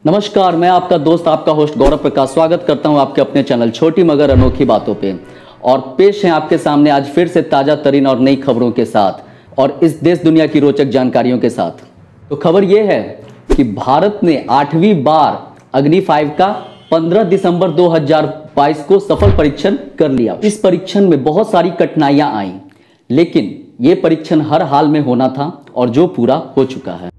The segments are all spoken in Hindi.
नमस्कार, मैं आपका दोस्त आपका होस्ट गौरव प्रकाश स्वागत करता हूं आपके अपने चैनल छोटी मगर अनोखी बातों पे। और पेश हैं आपके सामने आज फिर से ताज़ा तरीन और नई खबरों के साथ और इस देश दुनिया की रोचक जानकारियों के साथ। तो खबर यह है कि भारत ने 8वीं बार अग्नि 5 का 15 दिसंबर 2022 को सफल परीक्षण कर लिया। इस परीक्षण में बहुत सारी कठिनाइयां आई, लेकिन ये परीक्षण हर हाल में होना था और जो पूरा हो चुका है।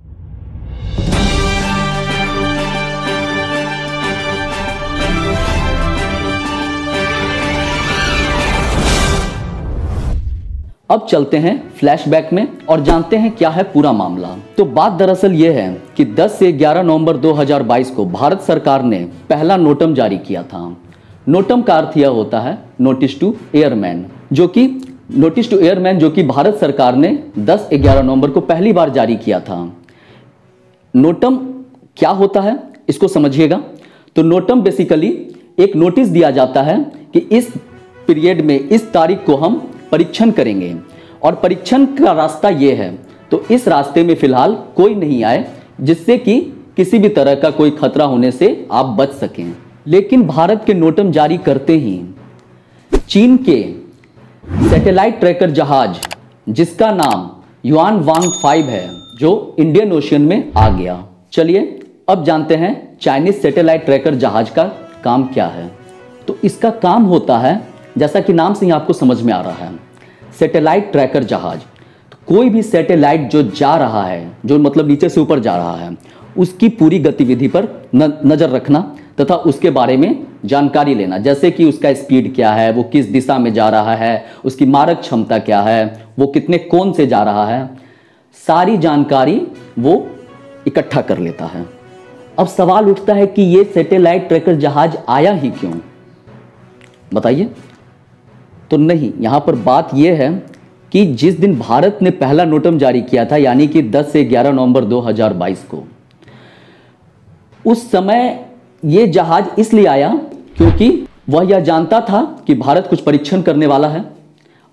अब चलते हैं फ्लैशबैक में और जानते हैं क्या है पूरा मामला। तो बात दरअसल ये है कि 10 से 11 नवंबर 2022 को भारत सरकार ने पहला नोटम जारी किया था। नोटम का अर्थ यह होता है नोटिस टू एयरमैन, जो कि भारत सरकार ने 10-11 नवंबर को पहली बार जारी किया था। नोटम क्या होता है इसको समझिएगा। तो नोटम बेसिकली एक नोटिस दिया जाता है कि इस पीरियड में इस तारीख को हम परीक्षण करेंगे और परीक्षण का रास्ता यह है, तो इस रास्ते में फिलहाल कोई नहीं आए जिससे कि किसी भी तरह का कोई खतरा होने से आप बच सकें। लेकिन भारत के नोटम जारी करते ही चीन के सैटेलाइट ट्रैकर जहाज जिसका नाम युआन वांग 5 है, जो इंडियन ओशियन में आ गया। चलिए अब जानते हैं चाइनीज सैटेलाइट ट्रैकर जहाज का काम क्या है। तो इसका काम होता है, जैसा कि नाम से ही आपको समझ में आ रहा है, सैटेलाइट ट्रैकर जहाज। तो कोई भी सैटेलाइट जो जा रहा है, जो मतलब नीचे से ऊपर जा रहा है, उसकी पूरी गतिविधि पर नजर रखना तथा उसके बारे में जानकारी लेना, जैसे कि उसका स्पीड क्या है, वो किस दिशा में जा रहा है, उसकी मारक क्षमता क्या है, वो कितने कोण से जा रहा है, सारी जानकारी वो इकट्ठा कर लेता है। अब सवाल उठता है कि ये सैटेलाइट ट्रैकर जहाज आया ही क्यों, बताइए। तो नहीं, यहां पर बात यह है कि जिस दिन भारत ने पहला नोटम जारी किया था, यानी कि 10 से 11 नवंबर 2022 को, उस समय यह जहाज इसलिए आया क्योंकि वह यह जानता था कि भारत कुछ परीक्षण करने वाला है।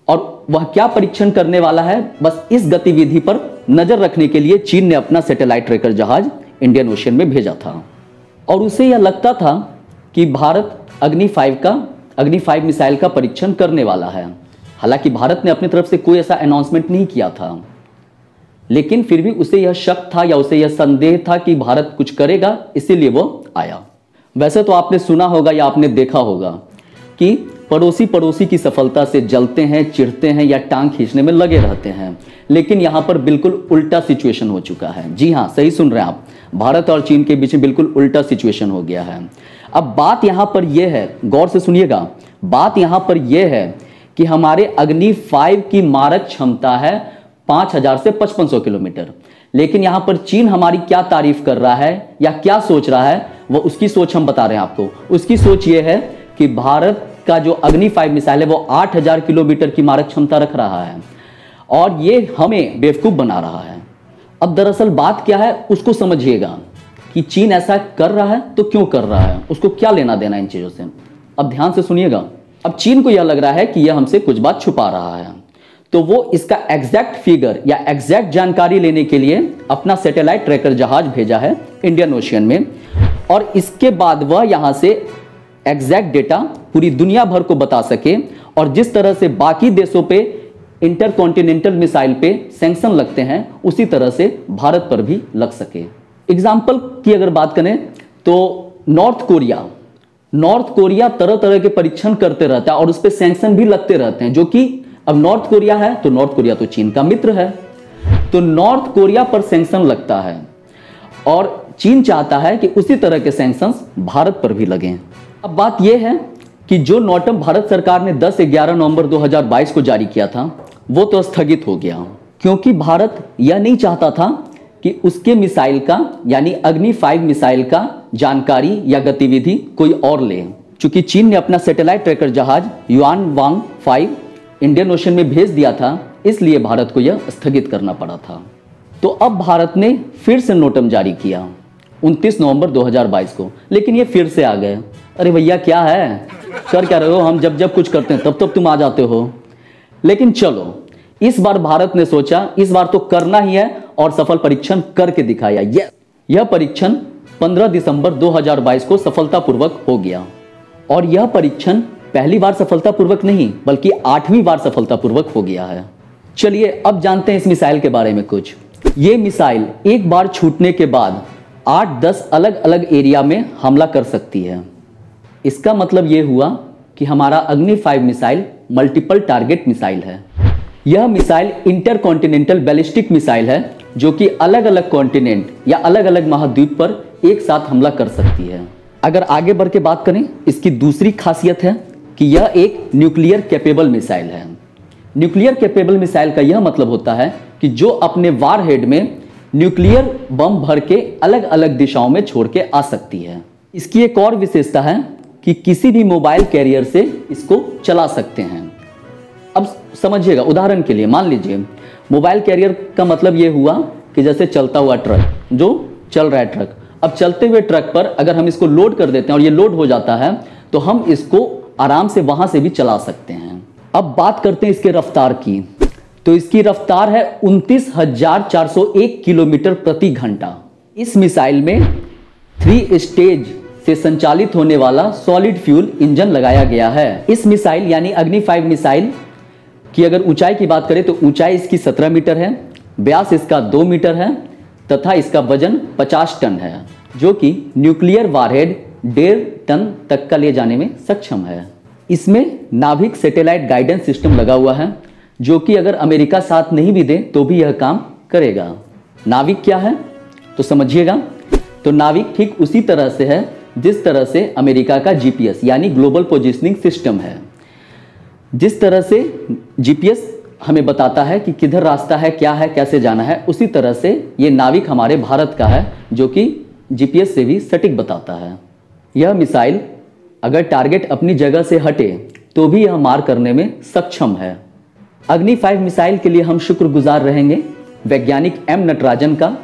और वह क्या परीक्षण करने वाला है, बस इस गतिविधि पर नजर रखने के लिए चीन ने अपना सैटेलाइट ट्रैकर जहाज इंडियन ओशियन में भेजा था। और उसे यह लगता था कि भारत अग्नि 5 मिसाइल का परीक्षण करने वाला है। हालांकि भारत ने अपनी तरफ से कोई ऐसा अनाउंसमेंट नहीं किया था, लेकिन फिर भी उसे यह शक था या उसे यह संदेह था कि भारत कुछ करेगा, इसीलिए वो आया। वैसे तो आपने सुना होगा या आपने देखा होगा कि पड़ोसी की सफलता से जलते हैं, चिढ़ते हैं या टांग खींचने में लगे रहते हैं, लेकिन यहां पर बिल्कुल उल्टा सिचुएशन हो चुका है। जी हां, सही सुन रहे हैं आप, भारत और चीन के बीच में बिल्कुल उल्टा सिचुएशन हो गया है। अब बात यहां पर यह है, गौर से सुनिएगा, बात यहां पर यह है कि हमारे अग्नि 5 की मारक क्षमता है 5000 से 5500 किलोमीटर, लेकिन यहां पर चीन हमारी क्या तारीफ कर रहा है या क्या सोच रहा है, वो उसकी सोच हम बता रहे हैं आपको। उसकी सोच यह है कि भारत का जो अग्नि 5 मिसाइल है वो 8000 किलोमीटर की मारक क्षमता रख रहा है और ये हमें बेवकूफ बना रहा है। अब दरअसल बात क्या है उसको समझिएगा कि चीन ऐसा कर रहा है तो क्यों कर रहा है, उसको क्या लेना देना इन चीजों से। अब ध्यान से सुनिएगा। अब चीन को यह लग रहा है कि यह हमसे कुछ बात छुपा रहा है, तो वो इसका एग्जैक्ट फिगर या एग्जैक्ट जानकारी लेने के लिए अपना सैटेलाइट ट्रैकर जहाज भेजा है इंडियन ओशियन में, और इसके बाद वह यहां से एग्जैक्ट डेटा पूरी दुनिया भर को बता सके। और जिस तरह से बाकी देशों पे इंटरकॉन्टिनेंटल मिसाइल पे सैंक्शन लगते हैं, उसी तरह से भारत पर भी लग सके। एग्जाम्पल की अगर बात करें तो नॉर्थ कोरिया तरह तरह के परीक्षण करते रहता है और उस पर सैंक्शन भी लगते रहते हैं, जो कि अब नॉर्थ कोरिया है तो नॉर्थ कोरिया तो चीन का मित्र है, तो नॉर्थ कोरिया पर सैंक्शन लगता है और चीन चाहता है कि उसी तरह के सैंक्शंस भारत पर भी लगें। अब बात यह है कि जो नोटम भारत सरकार ने 10 से 11 नवंबर 2022 को जारी किया था, वो तो स्थगित हो गया, क्योंकि भारत यह नहीं चाहता था कि उसके मिसाइल का यानी अग्नि 5 मिसाइल का जानकारी या गतिविधि कोई और ले। चूंकि चीन ने अपना सैटेलाइट ट्रैकर जहाज युआन वांग 5 इंडियन ओशन में भेज दिया था, इसलिए भारत को यह स्थगित करना पड़ा था। तो अब भारत ने फिर से नोटम जारी किया 29 नवंबर 2022 को, लेकिन ये फिर से आ गए। अरे भैया क्या है, कर क्या रहे हो, हम जब कुछ करते हैं तब तुम आ जाते हो। लेकिन चलो, इस बार भारत ने सोचा इस बार तो करना ही है और सफल परीक्षण करके दिखाया। यह परीक्षण 15 दिसंबर 2022 को सफलतापूर्वक हो गया। और यह परीक्षण पहली बार सफलतापूर्वक नहीं बल्कि 8वीं बार सफलतापूर्वक हो गया है। चलिए अब जानते हैं इस मिसाइल के बारे में कुछ। ये मिसाइल एक बार छूटने के बाद 8-10 अलग अलग एरिया में हमला कर सकती है। इसका मतलब ये हुआ कि हमारा अग्नि 5 मिसाइल मल्टीपल टारगेट मिसाइल है। यह मिसाइल इंटरकॉन्टिनेंटल बैलिस्टिक मिसाइल है जो कि अलग अलग कॉन्टिनेंट या अलग अलग महाद्वीप पर एक साथ हमला कर सकती है। अगर आगे बढ़ के बात करें, इसकी दूसरी खासियत है कि यह एक न्यूक्लियर कैपेबल मिसाइल है। न्यूक्लियर कैपेबल मिसाइल का यह मतलब होता है कि जो अपने वारहेड में न्यूक्लियर बम भर के अलग अलग दिशाओं में छोड़ के आ सकती है। इसकी एक और विशेषता है कि किसी भी मोबाइल कैरियर से इसको चला सकते हैं। अब समझिएगा, उदाहरण के लिए मान लीजिए मोबाइल कैरियर का मतलब ये हुआ कि जैसे चलता हुआ ट्रक, जो चल रहा है ट्रक, अब चलते हुए ट्रक पर अगर हम इसको लोड कर देते हैं और ये लोड हो जाता है तो हम इसको आराम से वहां से भी चला सकते हैं। अब बात करते हैं इसके रफ्तार की, तो इसकी रफ्तार है 29,401 किलोमीटर प्रति घंटा। इस मिसाइल में 3 स्टेज से संचालित होने वाला सॉलिड फ्यूल इंजन लगाया गया है। इस मिसाइल यानी अग्नि 5 मिसाइल की अगर ऊंचाई की बात करें तो ऊंचाई इसकी 17 मीटर है, व्यास इसका 2 मीटर है तथा इसका वजन 50 टन है, जो कि न्यूक्लियर वारहेड 1.5 टन तक का ले जाने में सक्षम है। इसमें नाभिक सैटेलाइट गाइडेंस सिस्टम लगा हुआ है जो कि अगर अमेरिका साथ नहीं भी दे तो भी यह काम करेगा। नाविक क्या है तो समझिएगा, तो नाविक ठीक उसी तरह से है जिस तरह से अमेरिका का जीपीएस यानी ग्लोबल पोजिशनिंग सिस्टम है। जिस तरह से जीपीएस हमें बताता है कि किधर रास्ता है, क्या है, कैसे जाना है, उसी तरह से ये नाविक हमारे भारत का है जो कि जीपीएस से भी सटीक बताता है। यह मिसाइल अगर टारगेट अपनी जगह से हटे तो भी यह मार करने में सक्षम है। अग्नि 5 मिसाइल के लिए हम शुक्रगुजार रहेंगे वैज्ञानिक एम नटराजन का,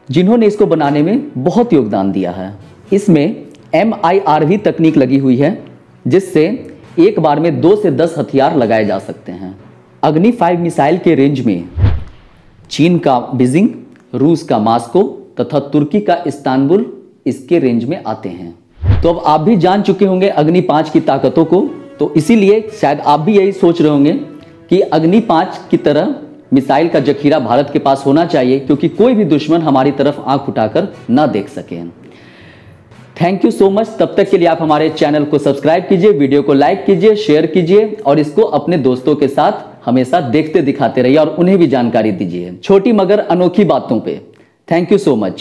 जिन्होंने इसको बनाने में बहुत योगदान दिया है। इसमें MIRV तकनीक लगी हुई है जिससे एक बार में 2 से 10 हथियार लगाए जा सकते हैं। अग्नि 5 मिसाइल के रेंज में चीन का बीजिंग, रूस का मास्को तथा तुर्की का इस्तांबुल इसके रेंज में आते हैं। तो अब आप भी जान चुके होंगे अग्नि 5 की ताकतों को, तो इसीलिए शायद आप भी यही सोच रहे होंगे कि अग्नि 5 की तरह मिसाइल का जखीरा भारत के पास होना चाहिए क्योंकि कोई भी दुश्मन हमारी तरफ आंख उठाकर ना देख सके। Thank you so much. तब तक के लिए आप हमारे चैनल को सब्सक्राइब कीजिए, वीडियो को लाइक कीजिए, शेयर कीजिए और इसको अपने दोस्तों के साथ हमेशा देखते दिखाते रहिए और उन्हें भी जानकारी दीजिए छोटी मगर अनोखी बातों पे। Thank you so much.